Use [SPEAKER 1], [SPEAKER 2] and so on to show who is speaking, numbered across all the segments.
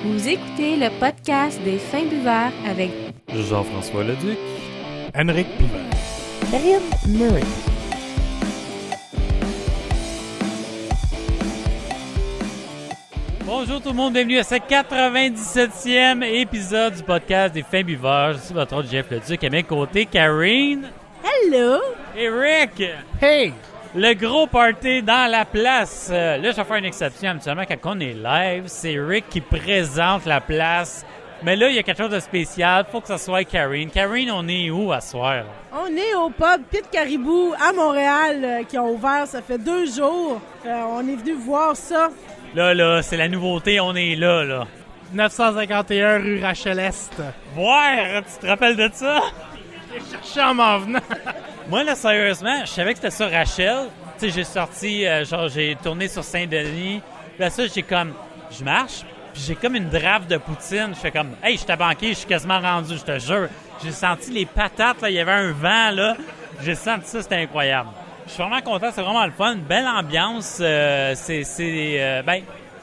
[SPEAKER 1] Vous écoutez le podcast des Fins Buveurs avec
[SPEAKER 2] Jean-François Leduc,
[SPEAKER 3] Henrik Pivert,
[SPEAKER 4] Karine Murray.
[SPEAKER 2] Bonjour tout le monde, bienvenue à ce 97e épisode du podcast des Fins Buveurs. Je suis votre hôte Jeff Leduc, à mes côtés, Karine.
[SPEAKER 1] Hello!
[SPEAKER 2] Et Rick.
[SPEAKER 3] Hey!
[SPEAKER 2] Le gros party dans la place. Là, je vais faire une exception. Habituellement, quand on est live, c'est Rick qui présente la place. Mais là, il y a quelque chose de spécial. Faut que ça soit Karine. Karine, on est où à soir?
[SPEAKER 5] On est au pub Pit Caribou à Montréal qui ont ouvert, ça fait 2 jours. On est venu voir ça.
[SPEAKER 2] Là, c'est la nouveauté. On est là.
[SPEAKER 3] 951 rue Rachel-Est.
[SPEAKER 2] Voir, tu te rappelles de ça?
[SPEAKER 3] J'ai cherché en m'en venant.
[SPEAKER 2] Moi, là, sérieusement, je savais que c'était sur Rachel. Tu sais, j'ai sorti, j'ai tourné sur Saint-Denis. Puis là, ça, je marche, puis j'ai comme une draft de poutine. Je fais comme, hey, je t'ai banqué, je suis quasiment rendu, je te jure. J'ai senti les patates, là, il y avait un vent, là. J'ai senti ça, c'était incroyable. Je suis vraiment content, c'est vraiment le fun. Une belle ambiance. Faut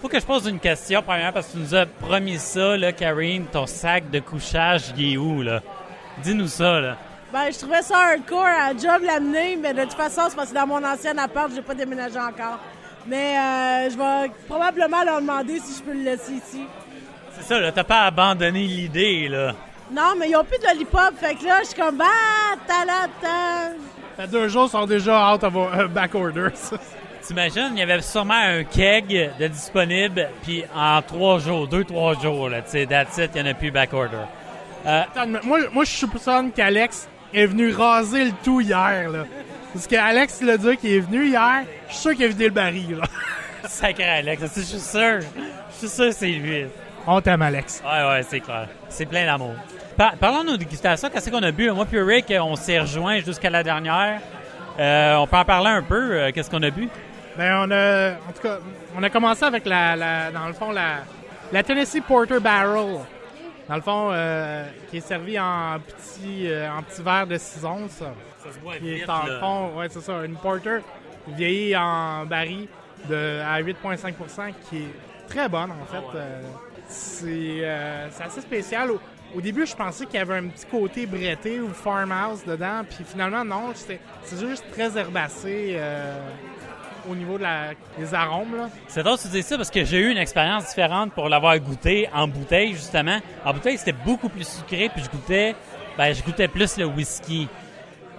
[SPEAKER 2] que je pose une question, premièrement, parce que tu nous as promis ça, là, Karine, ton sac de couchage, il est où, là? Dis-nous ça, là.
[SPEAKER 5] Ben, je trouvais ça hardcore à job l'amener, mais de toute façon, c'est parce que dans mon ancien appart, j'ai pas déménagé encore. Mais je vais probablement leur demander si je peux le laisser ici.
[SPEAKER 2] C'est ça, là, t'as pas abandonné l'idée, là.
[SPEAKER 5] Non, mais ils ont plus de lollipop, fait que là, je suis comme, talata.
[SPEAKER 3] Ça fait 2 jours, ils sont déjà out of back order.
[SPEAKER 2] T'imagines, il y avait sûrement un keg de disponible, puis en 3 jours, 2-3 jours, là, tu sais, that's it, il n'y en a plus back order.
[SPEAKER 3] Attends, moi, je soupçonne qu'Alex est venu raser le tout hier, là. Parce qu'Alex l'a dit qu'il est venu hier, je suis sûr qu'il a vidé le baril, là.
[SPEAKER 2] Sacré Alex, je suis sûr que c'est lui.
[SPEAKER 3] On t'aime, Alex.
[SPEAKER 2] Ouais, c'est clair. C'est plein d'amour. Parlons de nos dégustations, qu'est-ce qu'on a bu? Moi puis Rick, on s'est rejoints jusqu'à la dernière. On peut en parler un peu, qu'est-ce qu'on a bu?
[SPEAKER 3] Ben, on a commencé avec dans le fond, la Tennessee Porter Barrel. Dans le fond, qui est servi en petit verre de 6 onces.
[SPEAKER 2] Ça se voit
[SPEAKER 3] Qui
[SPEAKER 2] vite,
[SPEAKER 3] est en
[SPEAKER 2] là.
[SPEAKER 3] fond, ouais, c'est ça, une porter vieillie en baril à 8,5 %, qui est très bonne, en fait. C'est assez spécial. Au début, je pensais qu'il y avait un petit côté bretté ou farmhouse dedans, puis finalement, non, c'est juste très herbacé au niveau des arômes, là.
[SPEAKER 2] C'est drôle que tu dis ça parce que j'ai eu une expérience différente pour l'avoir goûté en bouteille, justement. En bouteille, c'était beaucoup plus sucré, puis je goûtais plus le whisky.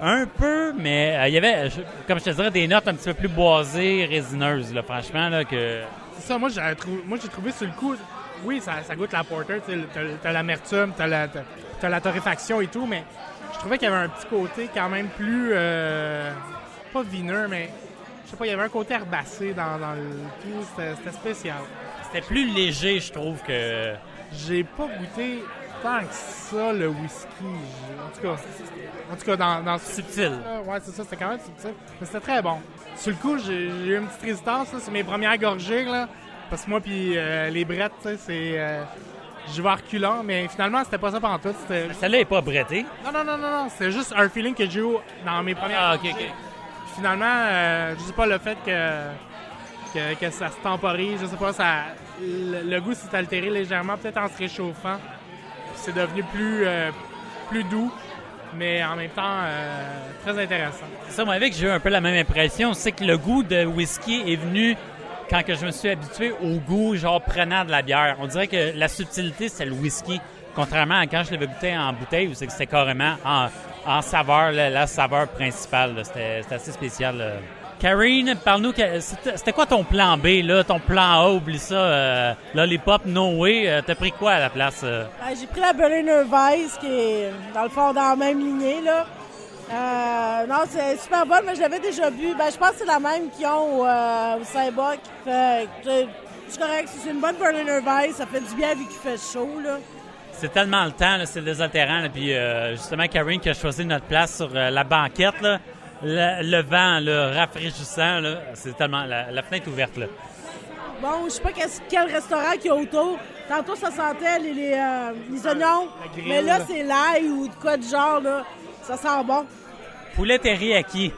[SPEAKER 2] Un peu, mais il y avait, comme je te dirais, des notes un petit peu plus boisées, résineuses, là, franchement, là, que...
[SPEAKER 3] C'est ça, moi j'ai trouvé sur le coup, oui, ça goûte la porter, t'as l'amertume, t'as la torréfaction et tout, mais je trouvais qu'il y avait un petit côté quand même plus, pas vineux, mais je sais pas, il y avait un côté herbacé dans le tout, c'était spécial.
[SPEAKER 2] C'était plus léger, je trouve, que...
[SPEAKER 3] J'ai pas goûté tant que ça le whisky, en tout cas dans
[SPEAKER 2] Subtil.
[SPEAKER 3] ouais, c'est ça, c'était quand même subtil, mais c'était très bon. Sur le coup, j'ai eu une petite résistance, là, c'est mes premières gorgées, là, parce que moi puis les brettes, tu sais, c'est... je vais reculant, mais finalement, c'était pas ça pantoute.
[SPEAKER 2] Celle-là n'est pas brettée.
[SPEAKER 3] Non, c'était juste un feeling que j'ai eu dans mes premières
[SPEAKER 2] Ah,
[SPEAKER 3] gorgées.
[SPEAKER 2] OK.
[SPEAKER 3] Puis finalement, je sais pas, le fait que ça se temporise, je sais pas, le goût s'est altéré légèrement, peut-être en se réchauffant. Puis c'est devenu plus doux, mais en même temps, très intéressant.
[SPEAKER 2] C'est ça, moi, avec, j'ai eu un peu la même impression. C'est que le goût de whisky est venu quand que je me suis habitué au goût, genre, prenant de la bière. On dirait que la subtilité, c'est le whisky. Contrairement à quand je l'avais goûté en bouteille, où c'est que c'était carrément en saveur, la saveur principale. Là. C'était assez spécial. Là. Karine, parle-nous, c'était quoi ton plan B, là? Ton plan A, oublie ça, Lollipop, No Way. T'as pris quoi à la place?
[SPEAKER 5] Ben, j'ai pris la Berliner Weiss, qui est dans le fond dans la même lignée, là. Non, c'est super bonne, mais je l'avais déjà bu. Ben, je pense que c'est la même qu'ils ont au Saint-Boc. C'est correct, c'est une bonne Berliner Weiss, ça fait du bien vu qu'il fait chaud, là.
[SPEAKER 2] C'est tellement le temps, là, c'est désaltérant. Là, puis justement, Karine qui a choisi notre place sur la banquette, là, le vent là, rafraîchissant, là, c'est tellement... La fenêtre ouverte, là.
[SPEAKER 5] Bon, je sais pas quel restaurant qu'il y a autour. Tantôt, ça sentait les oignons,
[SPEAKER 3] la grille,
[SPEAKER 5] mais là,
[SPEAKER 3] là.
[SPEAKER 5] c'est l'ail ou de quoi de genre, là. Ça sent bon.
[SPEAKER 2] Poulet teriyaki.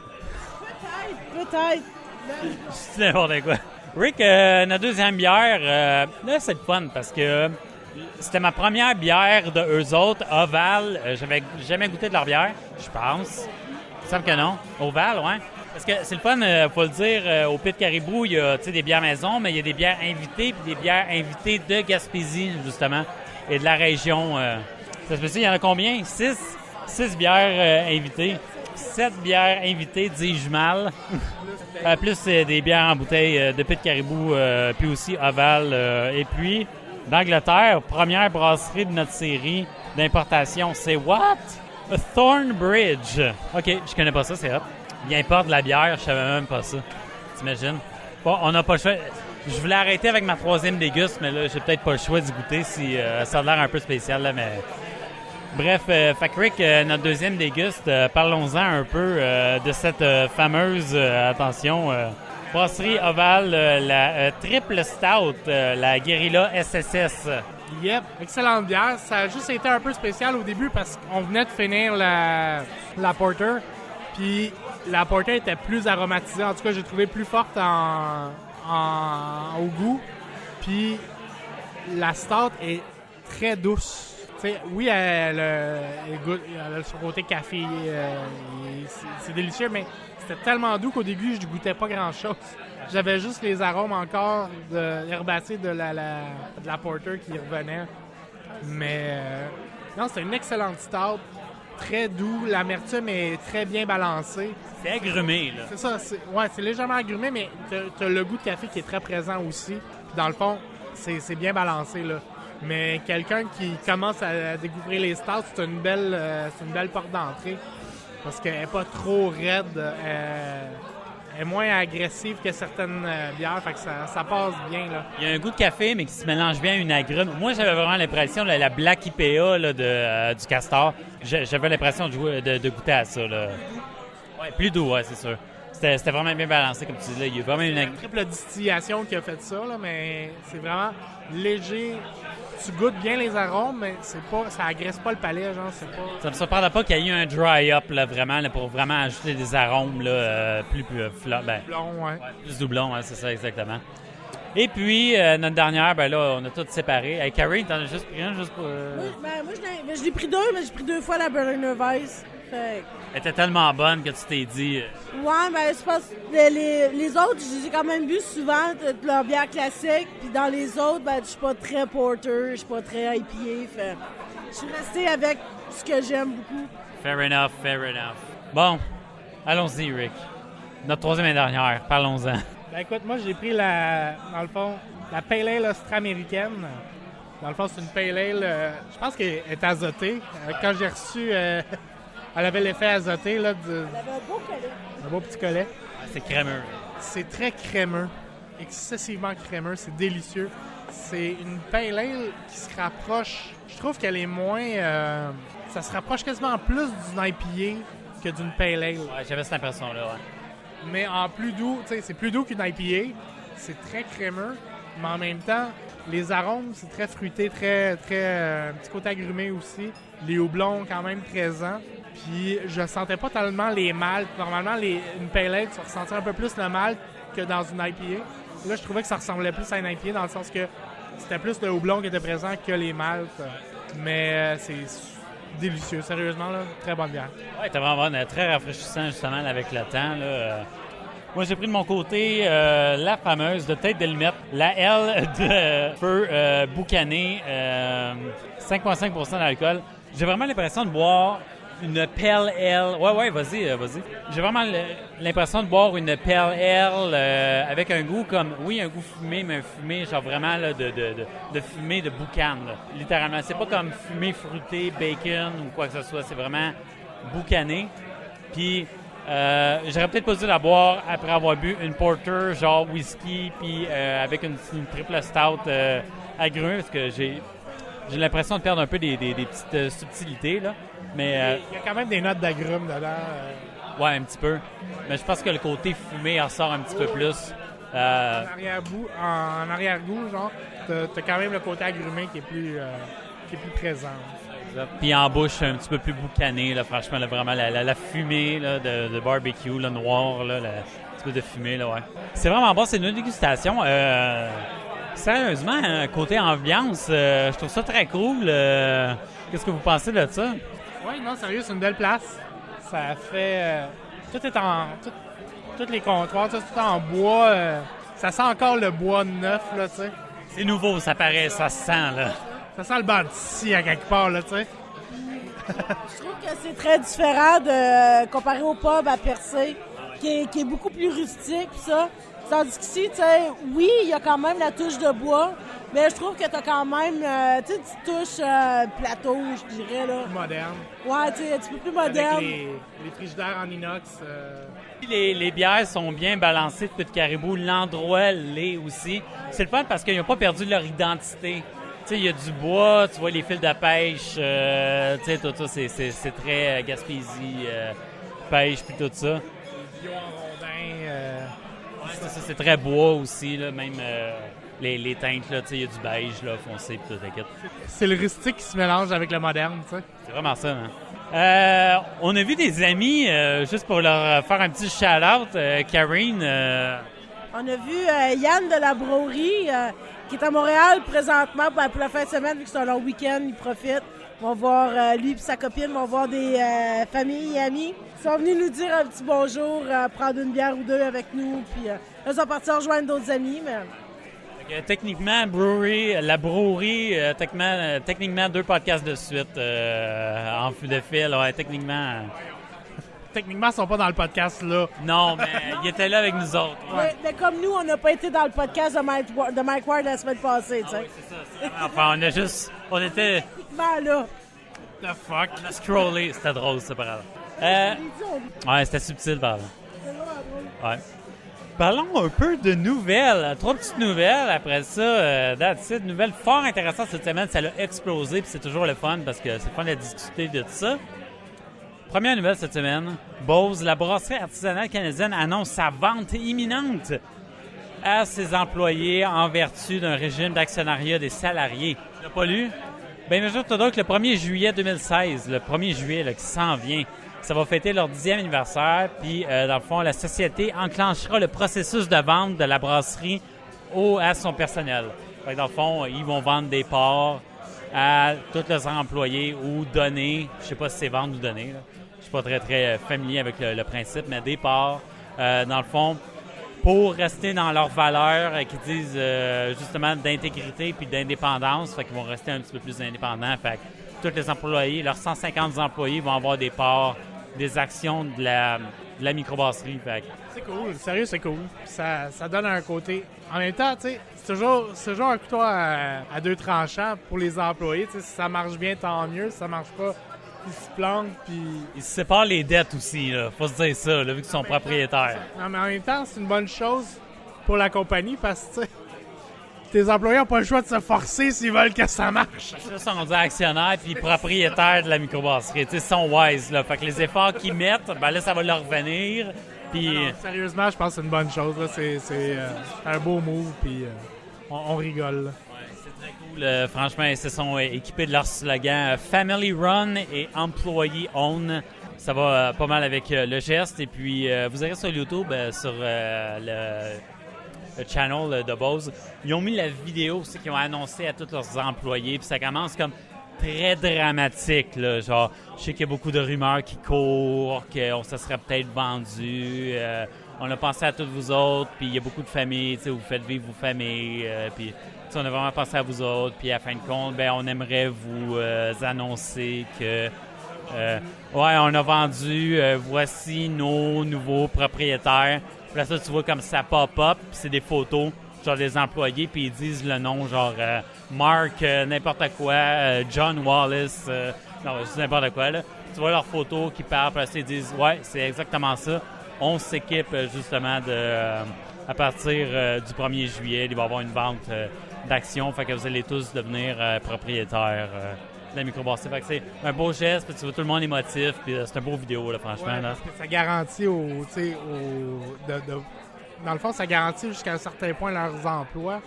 [SPEAKER 5] Peut-être.
[SPEAKER 2] C'est n'importe quoi. Rick, notre deuxième bière, là, c'est le fun parce que C'était ma première bière de eux autres, Oval. J'avais jamais goûté de leur bière, je pense. Il me semble que non. Oval, ouais. Parce que c'est le fun, faut le dire, au Pit Caribou, il y a des bières maison, mais il y a des bières invitées, puis des bières invitées de Gaspésie, justement, et de la région. Ça se peut, il y en a combien? 6 bières invitées. 7 bières invitées, dis-je mal. Plus des bières en bouteille de Pit Caribou, puis aussi Oval. Et puis, d'Angleterre, première brasserie de notre série d'importation, c'est what? Thornbridge. OK, je connais pas ça, c'est hot. Il importe de la bière, je savais même pas ça. T'imagines? Bon, on n'a pas le choix. Je voulais arrêter avec ma 3e déguste, mais là, j'ai peut-être pas le choix d'y goûter si ça a l'air un peu spécial, là, mais... Bref, fait que Rick, notre 2e déguste, parlons-en un peu de cette fameuse, attention, brasserie Oval, la Triple Stout, la Guerrilla SSS.
[SPEAKER 3] Yep, excellente bière. Ça a juste été un peu spécial au début parce qu'on venait de finir la Porter, puis la Porter était plus aromatisée. En tout cas, j'ai trouvé plus forte au goût. Puis la Stout est très douce. T'sais, oui, elle a son côté café. C'est délicieux, mais c'était tellement doux qu'au début, je ne goûtais pas grand-chose. J'avais juste les arômes encore herbacés de la Porter qui revenaient. Mais non, c'est une excellente stout. Très doux. L'amertume est très bien balancée.
[SPEAKER 2] C'est agrumé, là.
[SPEAKER 3] C'est ça. C'est légèrement agrumé, mais tu as le goût de café qui est très présent aussi. Puis dans le fond, c'est bien balancé, là. Mais quelqu'un qui commence à découvrir les stouts, c'est une belle porte d'entrée. Parce qu'elle n'est pas trop raide. Elle est moins agressive que certaines bières. Fait que ça passe bien, là. Il
[SPEAKER 2] y a un goût de café, mais qui se mélange bien à une agrume. Moi, j'avais vraiment l'impression, la Black IPA là, du Castor, j'avais l'impression de goûter à ça, là. Ouais, plus doux, ouais, c'est sûr. C'était vraiment bien balancé, comme tu dis. Là. Il y a vraiment une
[SPEAKER 3] triple distillation qui a fait ça, là, mais c'est vraiment léger. Tu goûtes bien les arômes, mais ça agresse pas le palais, genre, c'est pas...
[SPEAKER 2] Ça me surprendra pas qu'il y ait eu un dry-up, là, vraiment, là, pour vraiment ajouter des arômes, là, plus
[SPEAKER 3] doublon, ouais.
[SPEAKER 2] Plus doublon, ouais, c'est ça, exactement. Et puis, notre dernière, ben là, on a tout séparé. Hey, Carrie, t'en as juste pris un, juste pour...
[SPEAKER 5] Moi, je l'ai pris 2, mais j'ai pris 2 fois la Berliner Weiss. Fait...
[SPEAKER 2] Elle était tellement bonne que tu t'es dit...
[SPEAKER 5] Ouais, ben je pense que les autres, je les ai quand même bu souvent de leur bière classique. Puis dans les autres, ben je suis pas très porter, je suis pas très IPA. Fait je suis restée avec ce que j'aime beaucoup.
[SPEAKER 2] Fair enough. Bon, allons-y, Rick. Notre 3e et dernière, parlons-en.
[SPEAKER 3] Ben écoute, moi j'ai pris dans le fond, la Pale Ale austro-américaine. Dans le fond, c'est une Pale Ale, je pense qu'elle est azotée. Quand j'ai reçu... Elle avait l'effet azoté, là. Elle avait
[SPEAKER 5] un beau collet.
[SPEAKER 3] Un beau petit collet.
[SPEAKER 2] C'est crémeux.
[SPEAKER 3] C'est très crémeux. Excessivement crémeux. C'est délicieux. C'est une pale ale qui se rapproche... Je trouve qu'elle est moins... ça se rapproche quasiment plus d'une IPA que d'une pale ale.
[SPEAKER 2] Ouais, j'avais cette impression-là, ouais.
[SPEAKER 3] Mais en plus doux, tu sais, c'est plus doux qu'une IPA. C'est très crémeux. Mais en même temps, les arômes, c'est très fruité, très un petit côté agrumé aussi. Les houblons quand même présents. Puis je sentais pas tellement les maltes. Normalement, une pale ale, tu vas ressentir un peu plus le malt que dans une IPA. Là, je trouvais que ça ressemblait plus à une IPA dans le sens que c'était plus le houblon qui était présent que les maltes. Mais c'est délicieux, sérieusement, là, très bonne bière.
[SPEAKER 2] Ouais, c'était vraiment bonne, très rafraîchissant justement là, avec le temps. Là. Moi, j'ai pris de mon côté la fameuse de Tête de Limette, la L de feu boucané, 5,5% d'alcool. J'ai vraiment l'impression de boire une Pale Ale. Ouais, vas-y. J'ai vraiment l'impression de boire une Pale Ale avec un goût comme, oui, un goût fumé, mais un fumé, genre vraiment là, de fumée de boucan. Là. Littéralement. C'est pas comme fumée fruitée, bacon ou quoi que ce soit. C'est vraiment boucané. Puis, j'aurais peut-être pas dû la boire après avoir bu une porter, genre whisky, puis avec une triple stout agrumée, parce que j'ai l'impression de perdre un peu des petites subtilités, là. Mais,
[SPEAKER 3] il y a quand même des notes d'agrumes dedans.
[SPEAKER 2] Ouais, un petit peu. Mais je pense que le côté fumé en ressort un petit peu plus.
[SPEAKER 3] En arrière-goût, genre, t'as quand même le côté agrumé qui est plus présent.
[SPEAKER 2] Puis en bouche, un petit peu plus boucané, là, franchement, là, vraiment la fumée là, de barbecue, là, noir, là, un petit peu de fumée, là, ouais. C'est vraiment bon, c'est une dégustation. Sérieusement, côté ambiance, je trouve ça très cool. Qu'est-ce que vous pensez de ça?
[SPEAKER 3] Oui, non, sérieux, c'est une belle place. Ça fait... tout est en... tous les comptoirs, tout est en bois. Ça sent encore le bois neuf, là, tu sais.
[SPEAKER 2] C'est nouveau, ça paraît, ça se sent, là.
[SPEAKER 3] Ça sent le banc d'ici à quelque part, là, tu sais.
[SPEAKER 5] Je trouve que c'est très différent de comparé au pub à Percé, qui est beaucoup plus rustique, pis ça. Tandis qu'ici, tu sais, oui, il y a quand même la touche de bois, mais je trouve que t'as quand même, tu sais, une petite touche plateau, je dirais, là.
[SPEAKER 3] Moderne.
[SPEAKER 5] Ouais, tu sais, un petit peu plus moderne.
[SPEAKER 3] Avec les frigidaires en inox.
[SPEAKER 2] Les bières sont bien balancées de Pit Caribou. L'endroit l'est aussi. C'est le fun parce qu'ils n'ont pas perdu leur identité. Tu sais, il y a du bois, tu vois les fils de pêche, tu sais, tout ça, c'est très Gaspésie, pêche, puis tout ça.
[SPEAKER 3] Bio en rondin.
[SPEAKER 2] C'est très bois aussi, là, même les teintes, là, tu sais, il y a du beige, là, foncé, puis tout, t'inquiète.
[SPEAKER 3] C'est le rustique qui se mélange avec le moderne, tu sais.
[SPEAKER 2] C'est vraiment ça, hein? On a vu des amis, juste pour leur faire un petit shout-out, Karine.
[SPEAKER 5] On a vu Yann de la Broerie, qui est à Montréal présentement pour la fin de semaine, vu que c'est un long week-end, il profite. On va voir lui et sa copine, vont voir des familles et amis. Ils sont venus nous dire un petit bonjour, prendre une bière ou deux avec nous, puis là, ils sont partis rejoindre d'autres amis, mais...
[SPEAKER 2] Techniquement, la Broerie, techniquement 2 podcasts de suite en fil de fil, ouais, techniquement.
[SPEAKER 3] Techniquement, ils sont pas dans le podcast, là.
[SPEAKER 2] Non, mais ils étaient là avec nous autres.
[SPEAKER 5] Ouais, mais comme nous, on n'a pas été dans le podcast de Mike Ward la semaine passée, tu sais.
[SPEAKER 2] Oui, c'est ça. Enfin, on était...
[SPEAKER 5] Ben là...
[SPEAKER 2] The fuck? On a scrollé, c'était drôle, c'est pas grave. Ouais, c'était subtil, pardon. Ouais. Parlons un peu de nouvelles. 3 petites nouvelles. Après ça, that's it. Nouvelle fort intéressante cette semaine. Ça l'a explosé, puis c'est toujours le fun parce que c'est le fun de discuter de tout ça. Première nouvelle cette semaine. Bose, la brasserie artisanale canadienne, annonce sa vente imminente à ses employés en vertu d'un régime d'actionnariat des salariés. Tu l'as pas lu? Bien, je donc le 1er juillet 2016, le 1er juillet là, qui s'en vient. Ça va fêter leur 10e anniversaire, puis dans le fond, la société enclenchera le processus de vente de la brasserie à son personnel. Fait que dans le fond, ils vont vendre des parts à tous leurs employés ou donner, je sais pas si c'est vendre ou donner, là. Je suis pas très familier avec le principe, mais des parts, dans le fond, pour rester dans leurs valeurs qui disent justement d'intégrité puis d'indépendance, fait qu'ils vont rester un petit peu plus indépendants. Fait que tous les employés, leurs 150 employés vont avoir des parts, des actions de la microbrasserie. Fait que...
[SPEAKER 3] C'est cool, sérieux, c'est cool. Ça donne un côté. En même temps, tu sais, c'est toujours un couteau à 2 tranchants pour les employés. Tu sais, si ça marche bien, tant mieux. Si ça marche pas, ils se plantent, puis...
[SPEAKER 2] Ils se séparent les dettes aussi, là. Faut se dire ça, là, vu qu'ils sont propriétaires.
[SPEAKER 3] Non, mais en même temps, c'est une bonne chose pour la compagnie parce que, tu sais, tes employés n'ont pas le choix de se forcer s'ils veulent que ça marche.
[SPEAKER 2] Ça, sont des actionnaires puis propriétaires de la microbrasserie. Tu sais, ils sont wise, là. Fait que les efforts qu'ils mettent, ben là, ça va leur revenir. Puis...
[SPEAKER 3] Non, sérieusement, je pense que c'est une bonne chose, là. C'est un beau move, puis on rigole, là.
[SPEAKER 2] C'est très cool. Franchement, ils se sont équipés de leur slogan Family Run et Employee Own. Ça va pas mal avec le geste. Et puis, vous irez sur YouTube, sur le channel de Bose. Ils ont mis la vidéo aussi qu'ils ont annoncé à tous leurs employés. Puis ça commence comme très dramatique, là. Genre, je sais qu'il y a beaucoup de rumeurs qui courent, qu'on se serait peut-être vendu. On a pensé à toutes vous autres. Puis il y a beaucoup de familles, tu sais, vous faites vivre vos familles. Puis on a vraiment pensé à vous autres, puis à fin de compte, ben, on aimerait vous annoncer que on a vendu, voici nos nouveaux propriétaires. Puis là, ça, tu vois comme ça pop-up, puis c'est des photos, genre des employés, puis ils disent le nom, genre Mark, n'importe quoi, John Wallace, non, c'est n'importe quoi, là. Tu vois leurs photos qui parlent, puis là, ils disent, ouais, c'est exactement ça. On s'équipe justement à partir du 1er juillet, il va y avoir une vente d'actions, fait que vous allez tous devenir propriétaires de la microbrasserie. Fait que c'est un beau geste, puis tu vois tout le monde émotif, puis c'est un beau vidéo, là, franchement.
[SPEAKER 3] Ouais,
[SPEAKER 2] là.
[SPEAKER 3] parce que ça garantit dans le fond, ça garantit jusqu'à un certain point leurs emplois,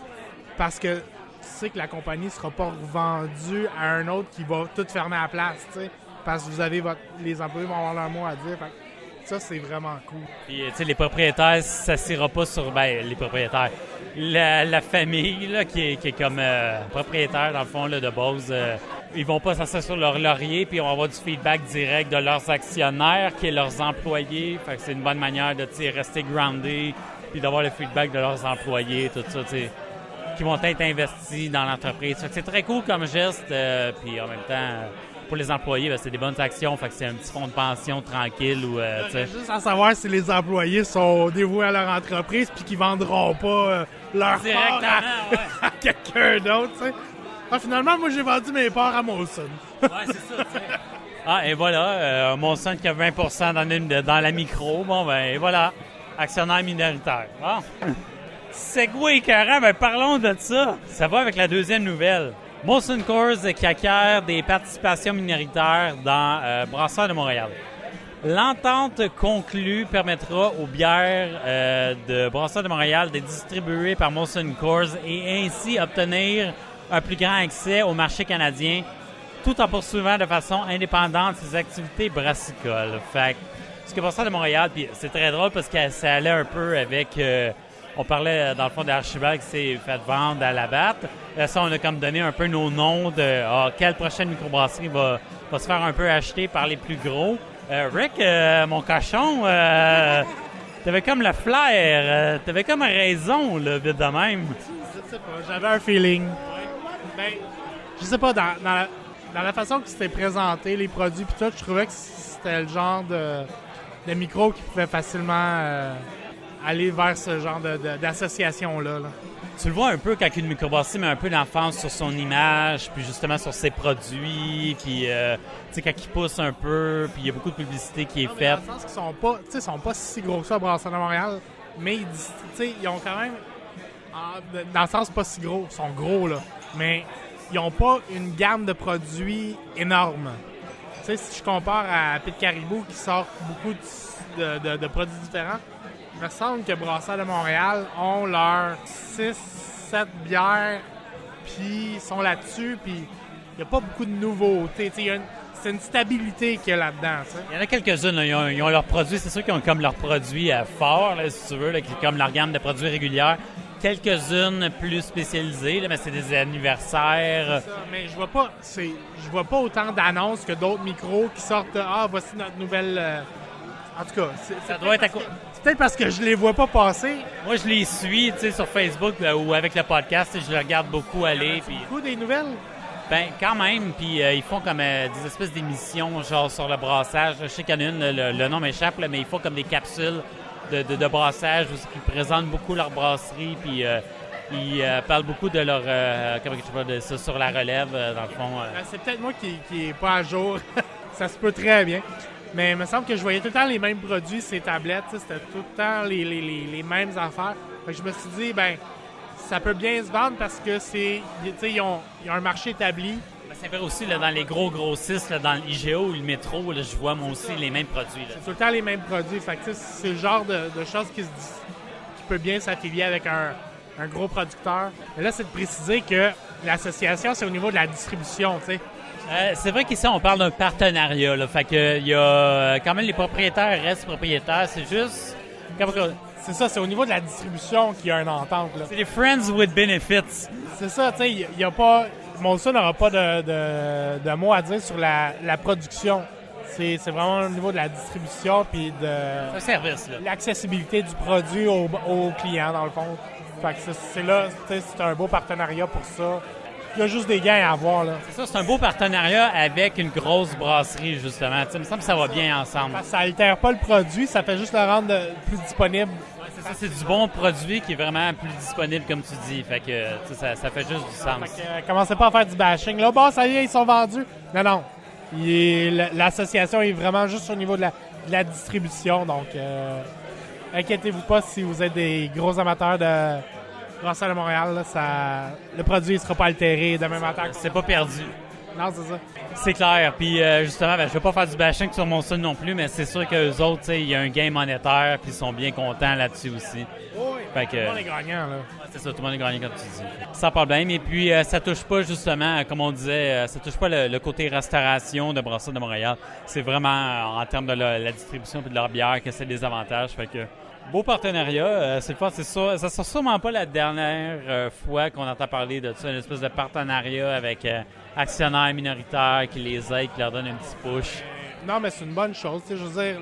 [SPEAKER 3] parce que tu sais que la compagnie ne sera pas revendue à un autre qui va tout fermer à la place, tu sais, parce que les employés vont avoir leur mot à dire. Fait Ça, c'est vraiment cool.
[SPEAKER 2] Puis, tu sais, les propriétaires, ça ne s'ira pas sur... Ben, les propriétaires. La famille, là, qui est comme propriétaire, dans le fond, là, de Bose, ils vont pas s'asseoir sur leur laurier, puis on va avoir du feedback direct de leurs actionnaires, qui est leurs employés. Fait que c'est une bonne manière de, tu sais, rester groundé, puis d'avoir le feedback de leurs employés, tout ça, tu sais, qui vont être investis dans l'entreprise. Fait que c'est très cool comme geste, puis en même temps... Pour les employés, ben, c'est des bonnes actions, fait que c'est un petit fonds de pension tranquille.
[SPEAKER 3] Juste à savoir si les employés sont dévoués à leur entreprise puis qu'ils vendront pas leur part à quelqu'un d'autre. T'sais. Ah, finalement, moi, j'ai vendu mes parts à Molson.
[SPEAKER 2] Ouais, c'est ça. T'sais. Ah, et voilà, Molson qui a 20% dans la micro. Bon, ben, et voilà, actionnaire minoritaire. Ah. Segway écœurant, ben, parlons de ça. Ça va avec la deuxième nouvelle. Molson Coors qui acquiert des participations minoritaires dans Brasseurs de Montréal. L'entente conclue permettra aux bières de Brasseurs de Montréal d'être distribuées par Molson Coors et ainsi obtenir un plus grand accès au marché canadien tout en poursuivant de façon indépendante ses activités brassicoles. Fait que, ce que Brasseurs de Montréal, puis c'est très drôle parce que ça allait un peu avec... on parlait, dans le fond, d'Archibald qui s'est fait vendre à la batte. Là, ça, on a comme donné un peu nos noms de quelle prochaine microbrasserie va se faire un peu acheter par les plus gros. Rick, mon cochon, t'avais comme le flair, t'avais comme raison, là, vite de même.
[SPEAKER 3] Je sais pas, j'avais un feeling. Ben, je sais pas, dans la façon que c'était présenté, les produits pis tout, je trouvais que c'était le genre de micro qui pouvait facilement... aller vers ce genre d'association-là. Là.
[SPEAKER 2] Tu le vois un peu quand une microbrasserie met un peu d'emphase sur son image, puis justement sur ses produits, puis tu sais, quand ils poussent un peu, puis il y a beaucoup de publicité qui est faite.
[SPEAKER 3] Dans le sens qu'ils sont pas si gros que ça à Brasseurs de Montréal, mais ils ont quand même, dans le sens pas si gros, ils sont gros, là, mais ils ont pas une gamme de produits énorme. Tu sais, si je compare à Pit Caribou qui sort beaucoup de produits différents, il me semble que Brasseurs de Montréal ont leurs 6-7 bières, puis ils sont là-dessus, puis il n'y a pas beaucoup de nouveautés. C'est une stabilité qu'il y a là-dedans. T'sais.
[SPEAKER 2] Il y en a quelques-unes, là, ils ont leurs produits, c'est sûr qu'ils ont comme leurs produits forts, là, si tu veux, là, qui est comme leur gamme de produits régulières. Quelques-unes plus spécialisées, là, mais c'est des anniversaires.
[SPEAKER 3] C'est ça, mais je vois pas autant d'annonces que d'autres micros qui sortent « Ah, voici notre nouvelle... En tout cas,
[SPEAKER 2] ça doit être
[SPEAKER 3] c'est peut-être parce que je les vois pas passer.
[SPEAKER 2] Moi, je les suis, tu sais, sur Facebook ou avec le podcast, je les regarde beaucoup aller.
[SPEAKER 3] Puis beaucoup des nouvelles?
[SPEAKER 2] Ben, quand même. Puis ils font comme des espèces d'émissions, genre sur le brassage. Je sais qu'il y en a une, le nom m'échappe, là, mais ils font comme des capsules de brassage où ils présentent beaucoup leur brasserie. Puis ils parlent beaucoup de leur, comment je sais pas, de ça sur la relève, dans le fond.
[SPEAKER 3] C'est peut-être moi qui est pas à jour. Ça se peut très bien. Mais il me semble que je voyais tout le temps les mêmes produits, ces tablettes. C'était tout le temps les mêmes affaires. Fait que je me suis dit, ben, ça peut bien se vendre parce que ils ont un marché établi.
[SPEAKER 2] Ben, c'est vrai aussi, là, dans les gros grossistes, là, dans l'IGA ou le métro, là, je vois moi aussi les mêmes produits. Là.
[SPEAKER 3] C'est tout le temps les mêmes produits. Fait que c'est le genre de choses qui peut bien s'affilier avec un gros producteur. Mais là, c'est de préciser que l'association, c'est au niveau de la distribution, tu sais.
[SPEAKER 2] C'est vrai qu'ici, on parle d'un partenariat. Là, fait que il y a quand même les propriétaires restent propriétaires. C'est juste...
[SPEAKER 3] C'est ça, c'est au niveau de la distribution qu'il y a une entente. Là.
[SPEAKER 2] C'est des friends with benefits.
[SPEAKER 3] C'est ça, tu sais, il n'y a pas... Molson n'aura pas de mots à dire sur la production. C'est vraiment au niveau de la distribution puis de...
[SPEAKER 2] C'est un service, là.
[SPEAKER 3] L'accessibilité du produit aux clients, dans le fond. Fait que c'est là, tu sais, c'est un beau partenariat pour ça. Il y a juste des gains à avoir, là.
[SPEAKER 2] C'est ça, c'est un beau partenariat avec une grosse brasserie, justement. Il me semble que ça va bien ensemble.
[SPEAKER 3] Ça altère pas le produit, ça fait juste le rendre plus disponible.
[SPEAKER 2] Ouais, c'est ça, c'est du bon produit qui est vraiment plus disponible, comme tu dis. Fait que ça fait juste du sens.
[SPEAKER 3] Fait que, commencez pas à faire du bashing. Là, bon, ça y est, ils sont vendus. Non. L'association est vraiment juste au niveau de la distribution. Donc, inquiétez-vous pas si vous êtes des gros amateurs de Brasseurs de Montréal. Là, le produit ne sera pas altéré demain matin.
[SPEAKER 2] C'est pas perdu.
[SPEAKER 3] Non, c'est ça.
[SPEAKER 2] C'est clair. Puis justement, je vais pas faire du bashing sur mon son non plus, mais c'est sûr qu'eux autres, il y a un gain monétaire, puis ils sont bien contents là-dessus aussi.
[SPEAKER 3] Oui,
[SPEAKER 2] Fait que,
[SPEAKER 3] Tout le monde est gagnant, là.
[SPEAKER 2] c'est ça, tout le monde est gagnant comme tu dis. Sans problème. Et puis, ça touche pas justement, comme on disait, ça touche pas le côté restauration de Brasseurs de Montréal. C'est vraiment en termes de la distribution et de leur bière que c'est des avantages. Fait que, beau partenariat. C'est le fun. C'est ça. Ça sera sûrement pas la dernière fois qu'on entend parler de ça, une espèce de partenariat avec actionnaires minoritaires qui les aident, qui leur donnent un petit push.
[SPEAKER 3] Non, mais c'est une bonne chose. Tu sais, je veux dire,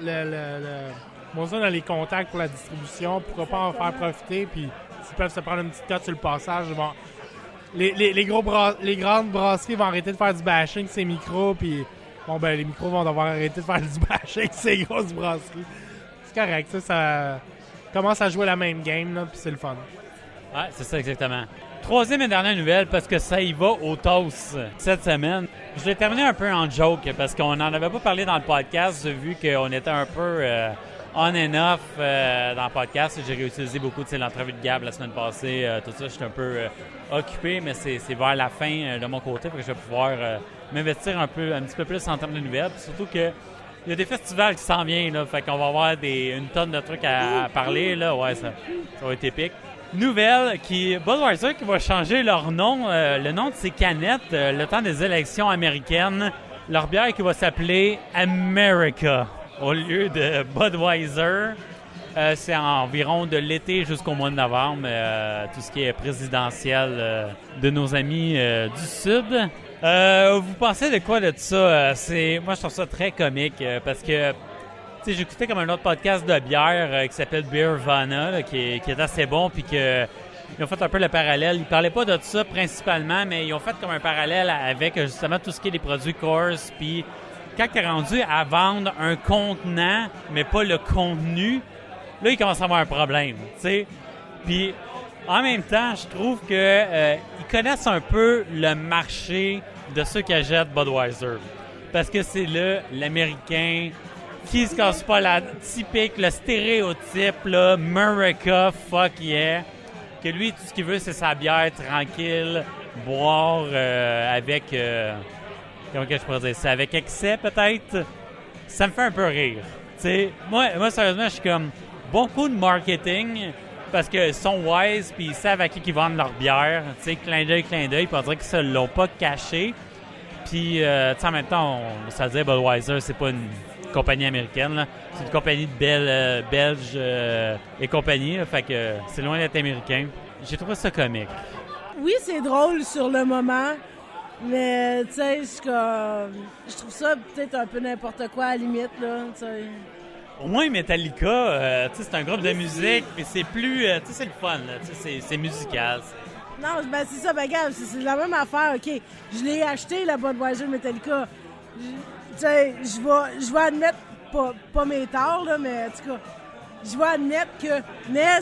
[SPEAKER 3] bon, ça, dans les contacts pour la distribution, pourquoi pas en faire profiter, puis s'ils peuvent se prendre une petite cote sur le passage, bon, les grandes brasseries vont arrêter de faire du bashing ces micros, puis bon, ben, les micros vont devoir arrêter de faire du bashing ces grosses brasseries. C'est correct, ça commence à jouer la même game, là, puis c'est le fun.
[SPEAKER 2] Ouais, c'est ça exactement. Troisième et dernière nouvelle, parce que ça y va au toast cette semaine. Je l'ai terminé un peu en joke, parce qu'on n'en avait pas parlé dans le podcast, vu qu'on était un peu on and off dans le podcast. J'ai réutilisé beaucoup de l'entrevue de Gab la semaine passée, tout ça. J'étais un peu occupé, mais c'est vers la fin de mon côté, pour que je vais pouvoir m'investir un petit peu plus en termes de nouvelles. Puis surtout que il y a des festivals qui s'en viennent, là, fait qu'on va avoir une tonne de trucs à parler. Là. Ouais, ça va être épique. Nouvelle Budweiser qui va changer leur nom, le nom de ses canettes, le temps des élections américaines. Leur bière qui va s'appeler America au lieu de Budweiser. C'est environ de l'été jusqu'au mois de novembre, tout ce qui est présidentiel de nos amis du Sud. Vous pensez de quoi de ça? Moi, je trouve ça très comique parce que j'écoutais comme un autre podcast de bière qui s'appelle Beervana, là, qui est assez bon, puis que ils ont fait un peu le parallèle. Ils parlaient pas de ça principalement, mais ils ont fait comme un parallèle avec justement tout ce qui est des produits Coors, puis quand tu es rendu à vendre un contenant, mais pas le contenu, là, il commence à avoir un problème, tu sais. Puis, en même temps, je trouve que ils connaissent un peu le marché de ceux qui achètent Budweiser. Parce que c'est l'Américain qui se casse pas la typique, le stéréotype, là, America, fuck yeah. Que lui, tout ce qu'il veut, c'est sa bière tranquille, boire avec... comment que je pourrais dire ça? Avec excès, peut-être? Ça me fait un peu rire. T'sais, moi, sérieusement, je suis comme... Bon coup de marketing, parce qu'ils sont wise, puis ils savent à qui ils vendent leur bière. Tu sais, clin d'œil, puis on dirait qu'ils ne l'ont pas caché. Puis, en même temps, ça veut dire Budweiser, c'est pas une compagnie américaine, là. C'est une compagnie de belge et compagnie, là, fait que c'est loin d'être américain. J'ai trouvé ça comique.
[SPEAKER 5] Oui, c'est drôle sur le moment, mais tu sais, je trouve ça peut-être un peu n'importe quoi à la limite, là, tu sais.
[SPEAKER 2] Au moins, Metallica, c'est un groupe de musique, mais c'est plus... c'est le fun, là, c'est musical.
[SPEAKER 5] Non, ben c'est ça, ben regarde, c'est la même affaire, OK. Je l'ai acheté, la Budweiser Metallica. Tu sais, je vais admettre, pas mes torts, là, mais en tout cas, je vais admettre que... Mais...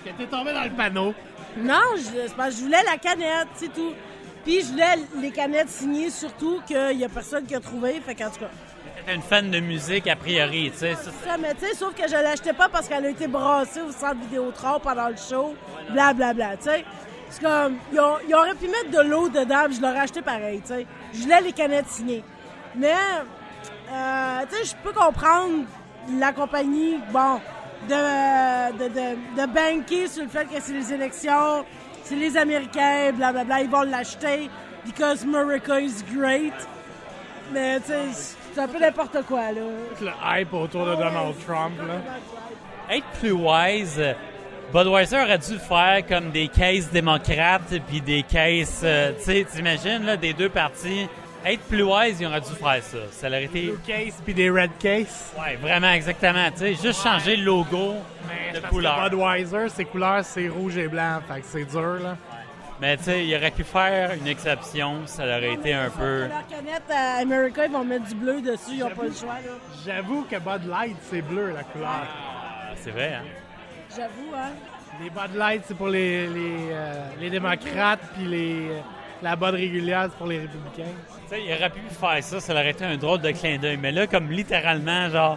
[SPEAKER 3] Que t'es tombé dans le panneau.
[SPEAKER 5] Non, c'est parce que je voulais la canette, c'est tout. Puis je voulais les canettes signées, surtout qu'il y a personne qui a trouvé, fait qu'en tout cas...
[SPEAKER 2] T'es une fan de musique, a priori, tu sais.
[SPEAKER 5] Ça, mais tu sais, sauf que je l'achetais pas parce qu'elle a été brassée au centre Vidéotron pendant le show, blablabla, tu sais. C'est comme, ils auraient pu mettre de l'eau dedans, puis je l'aurais acheté pareil, tu sais. Je voulais les canettes signées. Mais, tu sais, je peux comprendre la compagnie, bon, de banquer sur le fait que c'est les élections, c'est les Américains, blablabla, ils vont l'acheter because America is great. Mais, tu sais, c'est un peu n'importe quoi, là.
[SPEAKER 3] Le hype autour de Donald Trump, là.
[SPEAKER 2] Être plus wise, Budweiser aurait dû faire comme des caisses démocrates puis des caisses, tu sais, t'imagines, là, des deux partis. Être plus wise, ils auraient dû faire ça. Ça aurait été...
[SPEAKER 3] Blue case puis des red case.
[SPEAKER 2] Ouais, vraiment, exactement. Tu sais, juste changer le logo de couleur.
[SPEAKER 3] Parce que Budweiser, ses couleurs, c'est rouge et blanc, fait que c'est dur, là.
[SPEAKER 2] Mais tu sais, il aurait pu faire une exception, ça aurait été un peu...
[SPEAKER 5] Leur canette à America, ils vont mettre du bleu dessus, ils n'ont pas le choix, là.
[SPEAKER 3] J'avoue que Bud Light, c'est bleu, la couleur.
[SPEAKER 2] Ah, c'est vrai, hein?
[SPEAKER 5] J'avoue, hein?
[SPEAKER 3] Les Bud Light, c'est pour les démocrates, puis la Bud régulière, c'est pour les républicains.
[SPEAKER 2] Tu sais, il aurait pu faire ça, ça aurait été un drôle de clin d'œil. Mais là, comme littéralement, genre...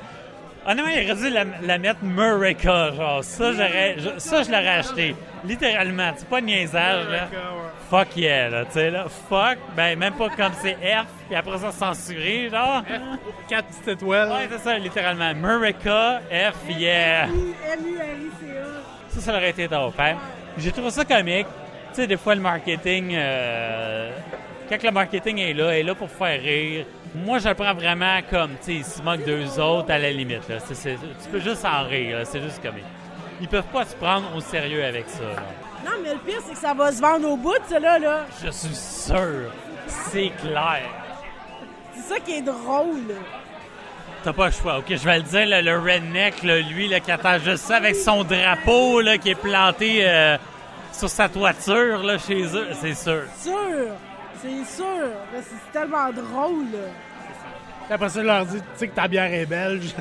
[SPEAKER 2] Honnêtement, il aurait dû la mettre Murica, genre. Ça, je l'aurais acheté. Littéralement, c'est pas niaisage, là. Fuck yeah, là, tu sais, là. Fuck, ben même pas comme c'est F, puis après ça, censuré, genre.
[SPEAKER 3] 4 petites étoiles.
[SPEAKER 2] Ouais, c'est ça, littéralement. Murica, F, yeah.
[SPEAKER 5] M-U-R-I-C-A.
[SPEAKER 2] Ça aurait été drôle. Hein? J'ai trouvé ça comique. Tu sais, des fois, le marketing, quand le marketing est là pour faire rire. Moi, je le prends vraiment comme, tu sais, ils se moquent d'eux autres à la limite. Là. Tu peux juste en rire, là. C'est juste comique. Ils peuvent pas se prendre au sérieux avec ça. Là.
[SPEAKER 5] Non, mais le pire, c'est que ça va se vendre au bout, ça, là.
[SPEAKER 2] Je suis sûr. C'est clair.
[SPEAKER 5] C'est ça qui est drôle, là.
[SPEAKER 2] T'as pas le choix. OK, je vais le dire, là, le redneck, là, lui, là, qui attend juste ça avec son drapeau là, qui est planté sur sa toiture là, chez eux. C'est sûr.
[SPEAKER 5] C'est sûr. Mais c'est tellement drôle, là.
[SPEAKER 3] Après ça, je leur dis, tu sais que ta bière est belge.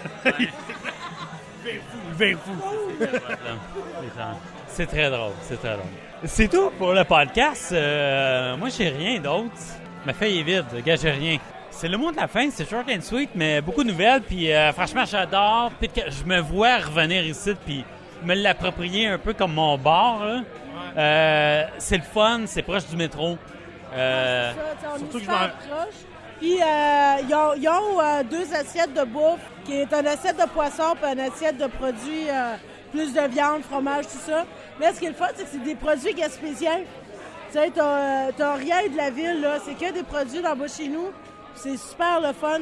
[SPEAKER 3] Vin fou.
[SPEAKER 2] C'est très drôle. C'est tout pour le podcast. Moi, j'ai rien d'autre. Ma feuille est vide. Gars, j'ai rien. C'est le mot de la fin, c'est short and sweet, mais beaucoup de nouvelles. Puis franchement, j'adore. Puis je me vois revenir ici, puis me l'approprier un peu comme mon bar. Là. C'est le fun, c'est proche du métro.
[SPEAKER 3] Surtout que je m'en...
[SPEAKER 5] proche. Puis ils ont 2 assiettes de bouffe, qui est une assiette de poisson puis une assiette de produits, plus de viande, fromage, tout ça. Mais ce qui est le fun, c'est que c'est des produits gaspésiens. Tu sais, t'as rien de la ville, là. C'est que des produits là-bas chez nous. C'est super le fun.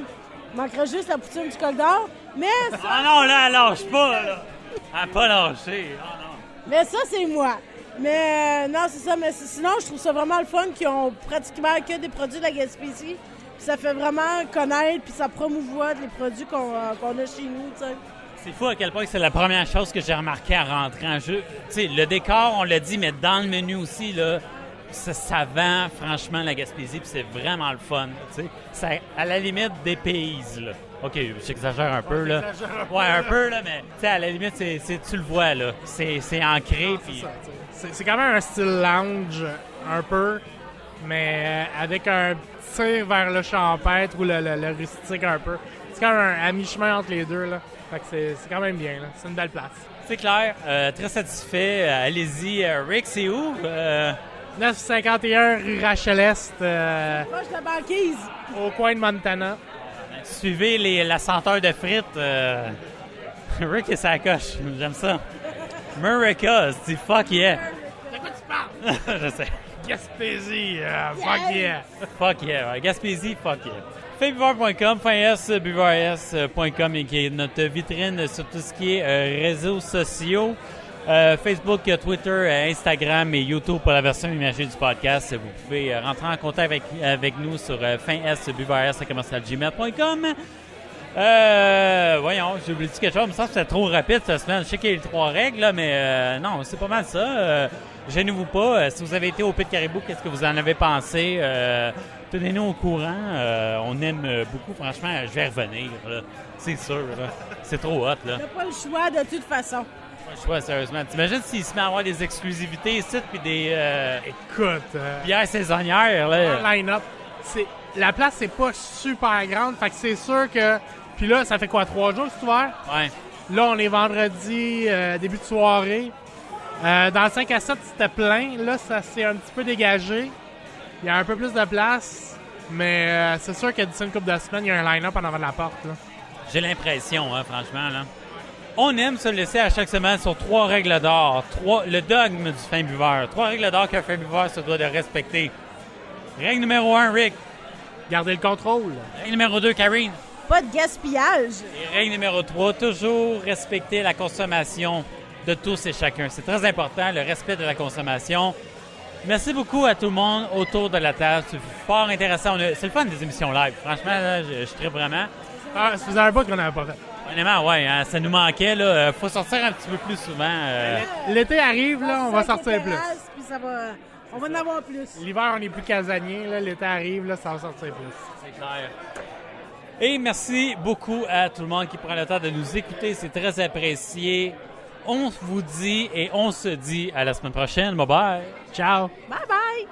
[SPEAKER 5] Il manquerait juste la poutine du Col d'Or. Mais ça...
[SPEAKER 2] Ah non, là, elle lâche pas, là. Elle a pas lâché. Ah non.
[SPEAKER 5] Mais ça, c'est moi. Mais non, c'est ça. Mais sinon, je trouve ça vraiment le fun qu'ils ont pratiquement que des produits de la Gaspésie. Puis ça fait vraiment connaître, puis ça promouvoit les produits qu'on a chez nous, tu sais.
[SPEAKER 2] C'est fou à quel point c'est la première chose que j'ai remarqué en rentrant en jeu. Tu sais, le décor, on l'a dit, mais dans le menu aussi, là, ça vend franchement la Gaspésie, puis c'est vraiment le fun. Tu sais, c'est à la limite des pays, là. OK, j'exagère un peu, là. Ouais, un peu, là, mais tu sais, à la limite, tu le vois, là. C'est ancré, puis...
[SPEAKER 3] C'est quand même un style lounge, un peu, mais avec un tir vers le champêtre ou le rustique un peu. C'est quand même à mi-chemin entre les deux, là. Fait que c'est quand même bien, là. C'est une belle place.
[SPEAKER 2] C'est clair, très satisfait. Allez-y. Rick, c'est où?
[SPEAKER 3] 951 rue Rachel-Est,
[SPEAKER 5] Proche de la banquise.
[SPEAKER 3] au coin de Montana.
[SPEAKER 2] Suivez la senteur de frites. Rick et sa coche. J'aime ça. Murica, c'est fuck yeah.
[SPEAKER 3] De quoi tu parles?
[SPEAKER 2] Je sais.
[SPEAKER 3] Gaspésie, fuck yeah.
[SPEAKER 2] Fuck yeah. Ouais. Gaspésie, fuck yeah. Faitbuveur.com, faitbuveurs.com, qui est notre vitrine sur tout ce qui est réseaux sociaux. Facebook, Twitter, Instagram et YouTube pour la version imagée du podcast. Vous pouvez rentrer en contact avec nous sur finsbuveurs@gmail.com. Voyons, j'ai oublié quelque chose. Il me semble que c'était trop rapide cette semaine. Je sais qu'il y a eu 3 règles, là, mais non, c'est pas mal ça. Gênez-vous pas. Si vous avez été au Pit Caribou, qu'est-ce que vous en avez pensé? Tenez-nous au courant. On aime beaucoup. Franchement, je vais revenir. Là. C'est sûr. Là. C'est trop hot. Là.
[SPEAKER 5] On n'a pas le choix de toute façon.
[SPEAKER 2] Pas le choix, sérieusement. T'imagines s'il se met à avoir des exclusivités ici puis des
[SPEAKER 3] Écoute,
[SPEAKER 2] bières saisonnières? Là.
[SPEAKER 3] un line-up. La place, c'est pas super grande, fait que c'est sûr que... Puis là, ça fait quoi, 3 jours que c'est ouvert?
[SPEAKER 2] Ouais.
[SPEAKER 3] Là, on est vendredi, début de soirée. Dans le 5 à 7, c'était plein. Là, ça s'est un petit peu dégagé. Il y a un peu plus de place. Mais c'est sûr que d'ici une couple de semaines, il y a un line-up en avant de la porte. Là.
[SPEAKER 2] J'ai l'impression, hein, franchement. Là. On aime se laisser à chaque semaine sur 3 règles d'or. Le dogme du fin buveur. 3 règles d'or qu'un fin buveur se doit de respecter. Règle numéro 1, Rick.
[SPEAKER 3] Gardez le contrôle.
[SPEAKER 2] Règle numéro 2, Karine.
[SPEAKER 5] Pas de gaspillage.
[SPEAKER 2] Et règle numéro 3, toujours respecter la consommation de tous et chacun. C'est très important, le respect de la consommation. Merci beaucoup à tout le monde autour de la table. C'est fort intéressant. C'est le fun des émissions live. Franchement, là, je tripe vraiment.
[SPEAKER 3] Ça faisait un bout qu'on n'avait pas fait.
[SPEAKER 2] Honnêtement, ouais, hein, ça nous manquait. Là. Faut sortir un petit peu plus souvent.
[SPEAKER 3] L'été arrive, là, on va sortir plus.
[SPEAKER 5] Puis ça va... On va en avoir plus.
[SPEAKER 3] L'hiver, on est plus casanier. Là, l'été arrive, là, ça va sortir plus.
[SPEAKER 2] C'est clair. Et merci beaucoup à tout le monde qui prend le temps de nous écouter. C'est très apprécié. On vous dit et on se dit à la semaine prochaine. Bye bye.
[SPEAKER 3] Ciao.
[SPEAKER 5] Bye bye.